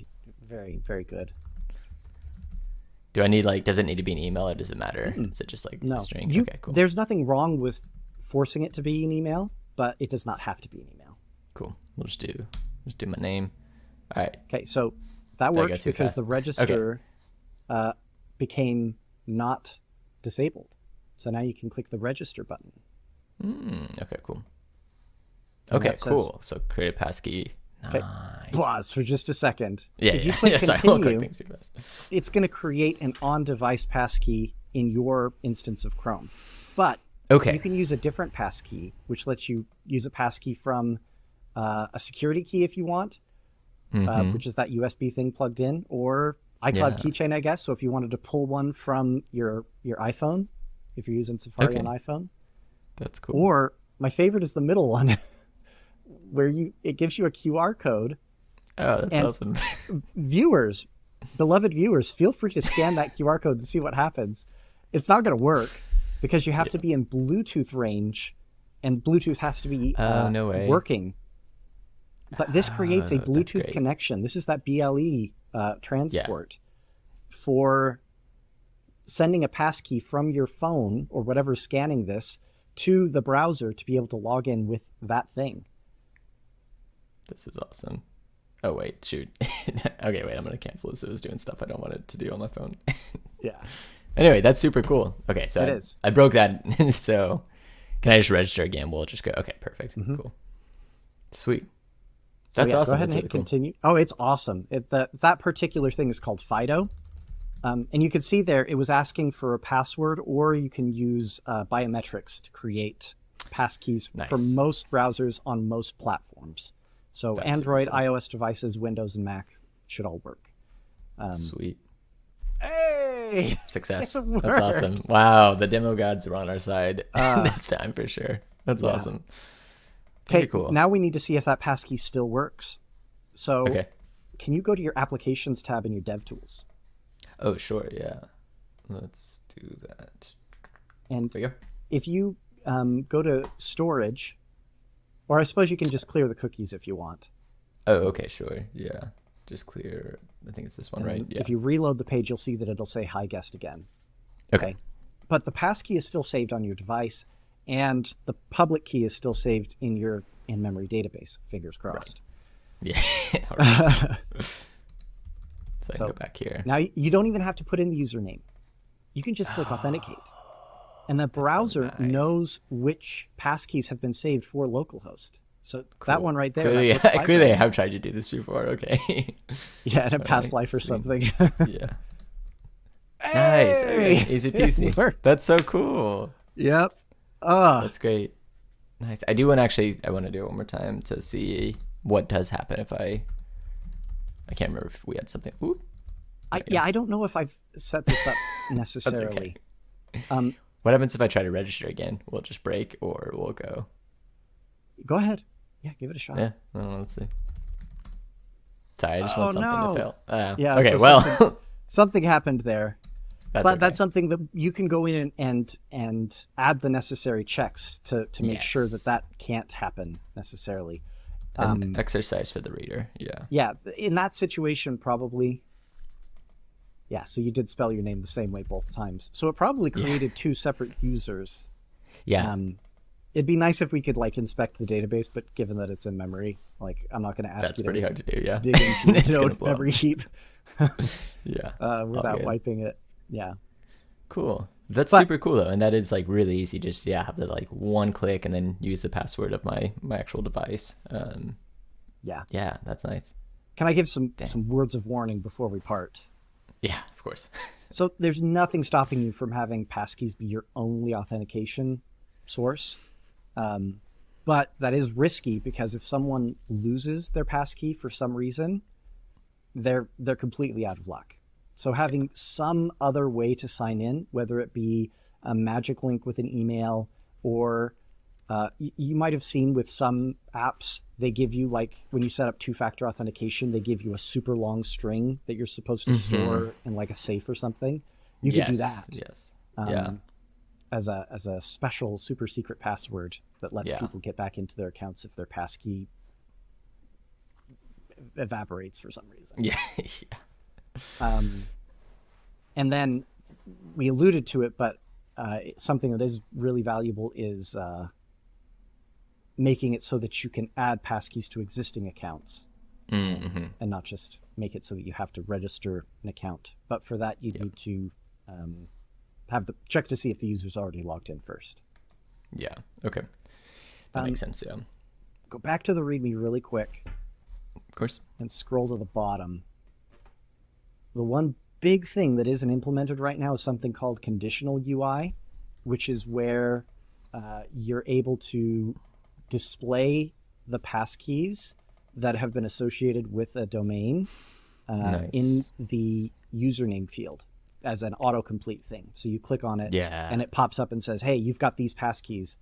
very, very good. Do I need does it need to be an email or does it matter? Is it just No. a string? Okay, cool. There's nothing wrong with forcing it to be an email, but it does not have to be an email. Cool. We'll just do my name. All right. Okay, so that Did I go worked too because fast? the register became not disabled. So now you can click the register button. Okay, cool. And Okay, that says- cool. So create a passkey. Okay. Nice. Pause for just a second. Yeah, if you yeah. click Yeah, sorry, I won't click continue, things too fast. it's going to create an on-device passkey in your instance of Chrome. But Okay. you can use a different passkey, which lets you use a passkey from a security key if you want, which is that USB thing plugged in, or iCloud Yeah. keychain, I guess. So if you wanted to pull one from your iPhone, if you're using Safari Okay. on iPhone, That's cool. or my favorite is the middle one, where it gives you a QR code. Oh, that's and- awesome. Viewers, beloved viewers, feel free to scan that QR code and see what happens. It's not going to work because you have to be in Bluetooth range, and Bluetooth has to be no way. working. But this creates a that's Bluetooth great. connection. This is that BLE transport for sending a passkey from your phone or whatever's scanning this to the browser to be able to log in with that thing. This is awesome. Oh, wait, shoot. Okay, wait, I'm going to cancel this. It was doing stuff I don't want it to do on my phone. Yeah. Anyway, that's super cool. Okay, so It is. I broke that. So can I just register again? We'll just go. Okay, perfect. Cool. Sweet. So That's yeah, awesome. Go ahead That's and hit really cool. continue. Oh, it's awesome. That particular thing is called Fido. And you can see there, it was asking for a password, or you can use biometrics to create passkeys for Nice. most browsers on most platforms. So That's Android, super iOS devices, Windows, and Mac should all work. Sweet. Hey! Success. It That's worked. awesome. Wow, the demo gods are on our side this time for sure. That's yeah. awesome. Okay, Very cool. now we need to see if that passkey still works. So Okay. can you go to your Applications tab in your DevTools? Oh, sure. Yeah. Let's do that. And There you go. if you go to storage, or I suppose you can just clear the cookies if you want. Oh, okay, sure. Yeah. Just clear. I think it's this one, right? Yeah. If you reload the page, you'll see that it'll say hi guest again. Okay. But the passkey is still saved on your device, and the public key is still saved in your in-memory database. Fingers crossed. Yeah. All right. So I can go back here. Now you don't even have to put in the username. You can just click authenticate. And the browser knows which passkeys have been saved for localhost. So that one right there. Clearly, I have tried to do this before. Okay. Yeah, in a past life or something. Yeah. Nice. Okay. Easy peasy. That's so cool. Yep. That's great. Nice. I want to do it one more time to see what does happen if I can't remember if we had something. Ooh. I don't know if I've set this up necessarily. That's okay. What happens if I try to register again? Will it just break or will it go? Go ahead. Yeah, give it a shot. Yeah. Let's see. Sorry, I just want something to fail. Yeah. Okay. So Well, something happened there. That's something that you can go in and add the necessary checks to make sure that can't happen necessarily. An exercise for the reader. Yeah. Yeah. In that situation, probably. Yeah. So you did spell your name the same way both times. So it probably created two separate users. Yeah. It'd be nice if we could inspect the database, but given that it's in memory, I'm not going to ask That's you pretty hard to do. Yeah. dig into the node memory heap. Yeah. Without wiping it. Yeah. Cool. That's super cool though, and that is really easy. Just have the one click and then use the password of my actual device. Yeah, that's nice. Can I give some words of warning before we part? Yeah, of course. So there's nothing stopping you from having passkeys be your only authentication source, but that is risky because if someone loses their passkey for some reason, they're completely out of luck. So having some other way to sign in, whether it be a magic link with an email or you might have seen with some apps, they give you when you set up two-factor authentication, they give you a super long string that you're supposed to store in a safe or something. You could do that. Yes. As a special super secret password that lets people get back into their accounts if their passkey evaporates for some reason. Yeah. And then we alluded to it, but something that is really valuable is making it so that you can add passkeys to existing accounts and not just make it so that you have to register an account. But for that, you need to have the check to see if the user's already logged in first. Yeah. Okay. That makes sense. Yeah. Go back to the README really quick. Of course. And scroll to the bottom. The one big thing that isn't implemented right now is something called conditional UI, which is where you're able to display the passkeys that have been associated with a domain in the username field as an autocomplete thing. So you click on it and it pops up and says, hey, you've got these passkeys.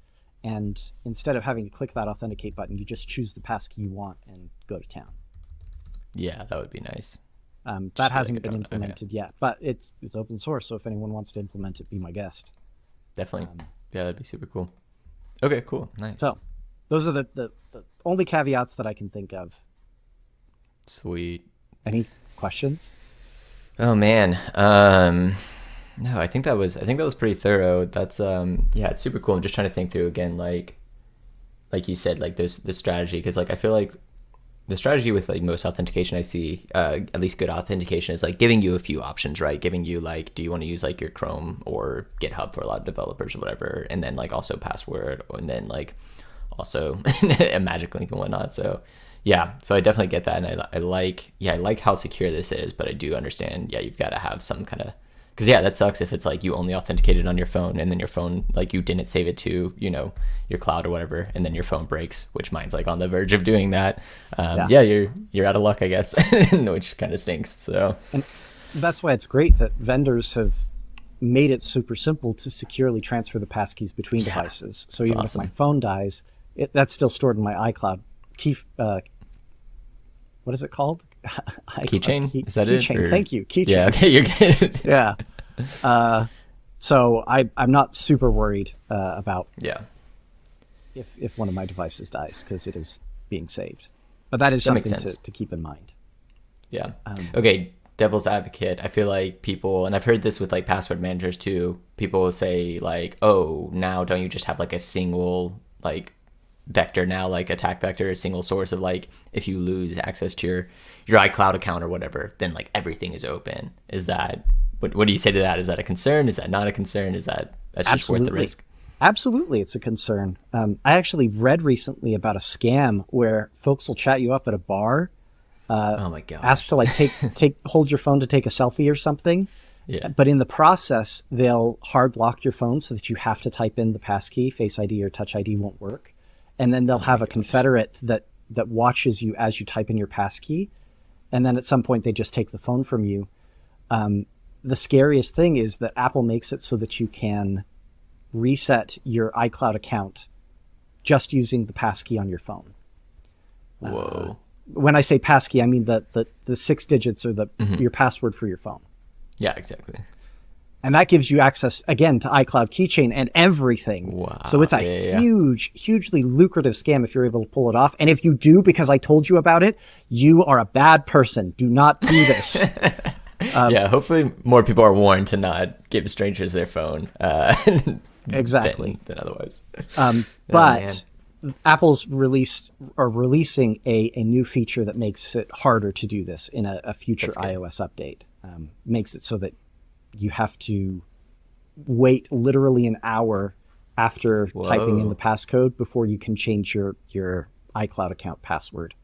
And instead of having to click that authenticate button, you just choose the passkey you want and go to town. Yeah, that would be nice. That hasn't been implemented yet, but it's open source. So if anyone wants to implement it, be my guest. Definitely. Yeah, that'd be super cool. Okay, cool. Nice. So those are the only caveats that I can think of. Sweet. Any questions? Oh man. No, I think that was pretty thorough. That's it's super cool. I'm just trying to think through again, like you said, this strategy, because I feel like the strategy with most authentication I see, at least good authentication, is giving you a few options, right? Giving you do you want to use your Chrome or GitHub for a lot of developers or whatever, and then also password, and then also a magic link and whatnot. So so I definitely get that, and I like how secure this is, but I do understand you've got to have some kind of, because that sucks if it's you only authenticated on your phone, and then your phone you didn't save it to your cloud or whatever, and then your phone breaks, which mine's on the verge of doing that. You're out of luck, I guess, which kind of stinks. So, and that's why it's great that vendors have made it super simple to securely transfer the passkeys between devices. So even if my phone dies, that's still stored in my iCloud key. What is it called? Keychain? Is that keychain. it? Thank you. Keychain. Yeah. Okay, you're good. Yeah. So I'm not super worried about Yeah. if one of my devices dies, because it is being saved. But that is That makes something sense. to keep in mind. Yeah. Okay. Devil's advocate. I feel like people, and I've heard this with like password managers too. People will say like, "Oh, now don't you just have like a single like vector now, like attack vector, a single source of like if you lose access to your iCloud account or whatever, then like everything is open." Is that what do you say to that? Is that a concern? Is that not a concern? Is that's just worth the risk? Absolutely, it's a concern. I actually read recently about a scam where folks will chat you up at a bar, Oh my gosh. ask to like hold your phone to take a selfie or something. Yeah. But in the process, they'll hard lock your phone so that you have to type in the passkey. Face ID or Touch ID won't work. And then they'll have a confederate that watches you as you type in your passkey. And then at some point, they just take the phone from you. The scariest thing is that Apple makes it so that you can reset your iCloud account just using the passkey on your phone. Whoa. When I say passkey, I mean the 6 digits or your password for your phone. Yeah, exactly. And that gives you access, again, to iCloud Keychain and everything. Wow. So it's a hugely lucrative scam if you're able to pull it off. And if you do, because I told you about it, you are a bad person. Do not do this. Yeah, hopefully more people are warned to not give strangers their phone. Exactly. Than otherwise. But Apple's releasing a new feature that makes it harder to do this in a future iOS update. Makes it so that you have to wait literally an hour after typing in the passcode before you can change your iCloud account password.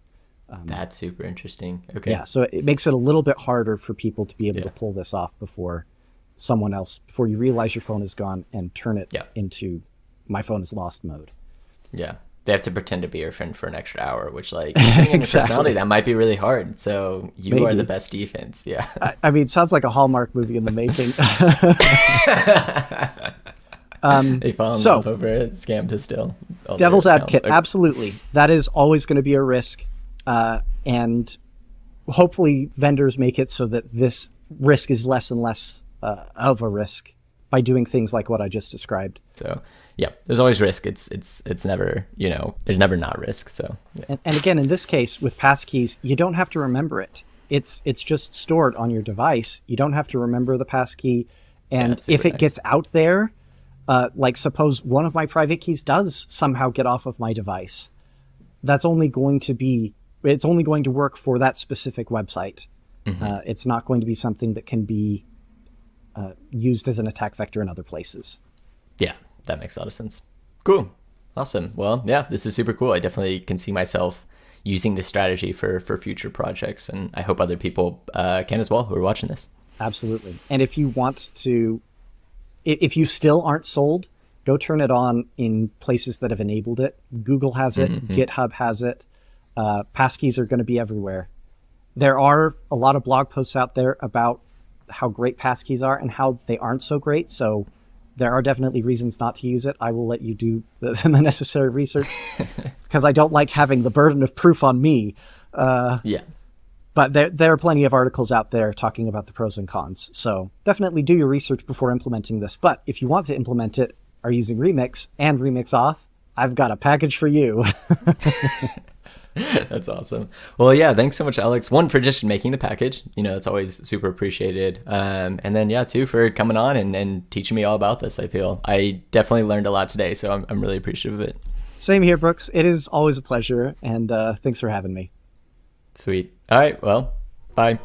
That's super interesting. Okay. Yeah, so it makes it a little bit harder for people to be able to pull this off before you realize your phone is gone and turn it into my phone is lost mode. Yeah. They have to pretend to be your friend for an extra hour, which like depending on your personality, that might be really hard. So you are the best defense. Yeah. I mean, it sounds like a Hallmark movie in the making. They fall in love over it, scam to still. Devil's advocate, absolutely. That is always going to be a risk. And hopefully vendors make it so that this risk is less and less of a risk by doing things like what I just described. So yeah, there's always risk. It's never, there's never not risk. So yeah. And again, in this case with passkeys, you don't have to remember it. It's just stored on your device. You don't have to remember the passkey. And if it gets out there, like suppose one of my private keys does somehow get off of my device, it's only going to work for that specific website. It's not going to be something that can be used as an attack vector in other places. Yeah, that makes a lot of sense. Cool. Awesome. Well, yeah, this is super cool. I definitely can see myself using this strategy for future projects, and I hope other people can as well who are watching this. Absolutely. And if you still aren't sold, go turn it on in places that have enabled it. Google has it. GitHub has it. Passkeys are going to be everywhere. There are a lot of blog posts out there about how great passkeys are and how they aren't so great. So there are definitely reasons not to use it. I will let you do the necessary research because I don't like having the burden of proof on me. But there are plenty of articles out there talking about the pros and cons. So definitely do your research before implementing this. But if you want to implement it, are using Remix and Remix Auth, I've got a package for you. That's awesome. Well, yeah, thanks so much, Alex. One, for just making the package. It's always super appreciated. And then, yeah, two, for coming on and teaching me all about this. I definitely learned a lot today, so I'm really appreciative of it. Same here, Brooks. It is always a pleasure, and thanks for having me. Sweet. All right, well, bye.